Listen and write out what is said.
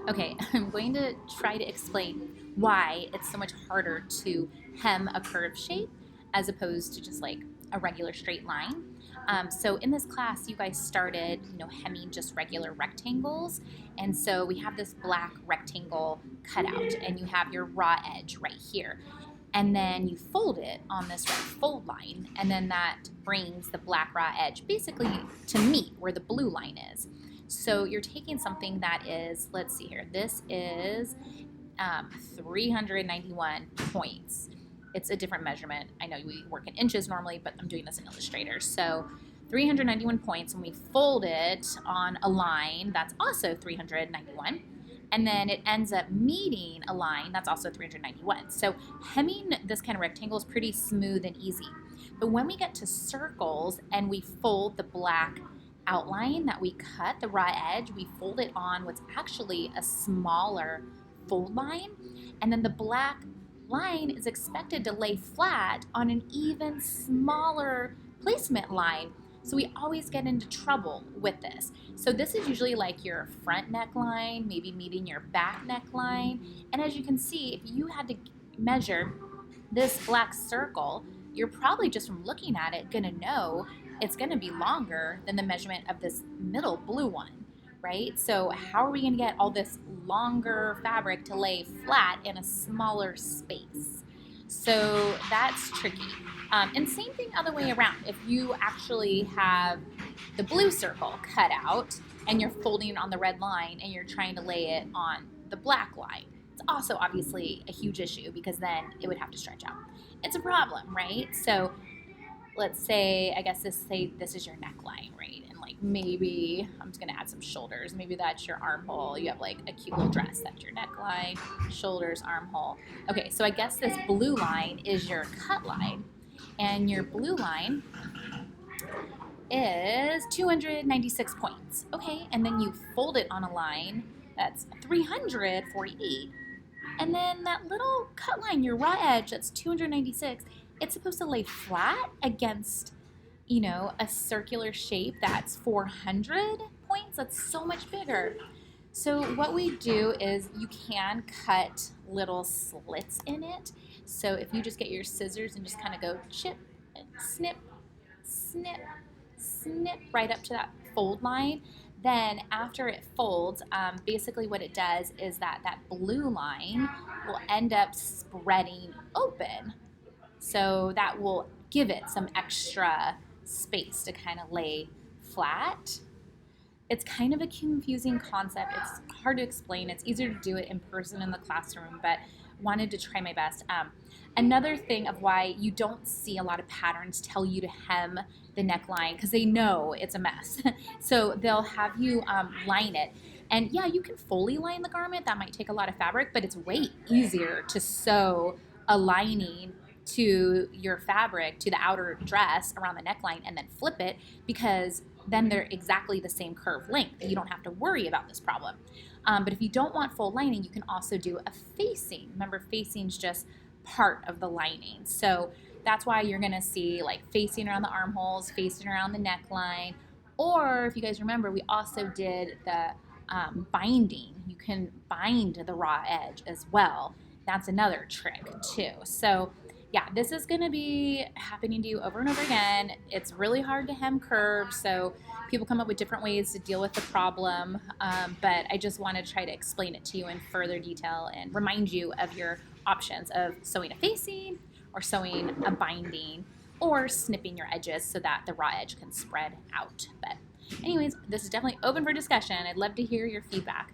Okay, I'm going to try to explain why it's so much harder to hem a curved shape as opposed to just like a regular straight line. So in this class, you guys started, hemming just regular rectangles, and so we have this black rectangle cut out, and you have your raw edge right here, and then you fold it on this red fold line, and then that brings the black raw edge basically to meet where the blue line is. So you're taking something that is, let's see here, this is 391 points. It's a different measurement. I know we work in inches normally, but I'm doing this in Illustrator. So 391 points, when we fold it on a line, that's also 391. And then it ends up meeting a line that's also 391. So hemming this kind of rectangle is pretty smooth and easy. But when we get to circles and we fold the black outline that we cut, the raw edge, we fold it on what's actually a smaller fold line, and then the black line is expected to lay flat on an even smaller placement line. So we always get into trouble with this. So this is usually like your front neckline, maybe meeting your back neckline. And as you can see, if you had to measure this black circle, you're probably just from looking at it gonna know it's gonna be longer than the measurement of this middle blue one, right? So how are we gonna get all this longer fabric to lay flat in a smaller space? So that's tricky. And same thing other way around. If you actually have the blue circle cut out and you're folding it on the red line and you're trying to lay it on the black line, it's also obviously a huge issue because then it would have to stretch out. It's a problem, right? So let's say, I guess this is your neckline, right? And like maybe I'm just gonna add some shoulders. Maybe that's your armhole. You have like a cute little dress. That's your neckline, shoulders, armhole. Okay, so I guess this blue line is your cut line, and your blue line is 296 points. Okay, and then you fold it on a line that's 348, and then that little cut line, your raw edge, that's 296. It's supposed to lay flat against, a circular shape that's 400 points. That's so much bigger. So what we do is you can cut little slits in it. So if you just get your scissors and just kind of go chip and snip, snip, snip right up to that fold line, then after it folds, basically what it does is that blue line will end up spreading open. So that will give it some extra space to kind of lay flat. It's kind of a confusing concept. It's hard to explain. It's easier to do it in person in the classroom, but wanted to try my best. Another thing of why you don't see a lot of patterns tell you to hem the neckline, because they know it's a mess. So they'll have you line it. And yeah, you can fully line the garment. That might take a lot of fabric, but it's way easier to sew a lining to your fabric, to the outer dress around the neckline, and then flip it, because then they're exactly the same curve length. You don't have to worry about this problem. But if you don't want full lining, you can also do a facing. Remember, facing's just part of the lining. So that's why you're gonna see like facing around the armholes, facing around the neckline, or if you guys remember, we also did the binding. You can bind the raw edge as well. That's another trick too. So yeah, this is going to be happening to you over and over again. It's really hard to hem curves, so people come up with different ways to deal with the problem, but I just want to try to explain it to you in further detail and remind you of your options of sewing a facing or sewing a binding or snipping your edges so that the raw edge can spread out. But anyways, this is definitely open for discussion. I'd love to hear your feedback.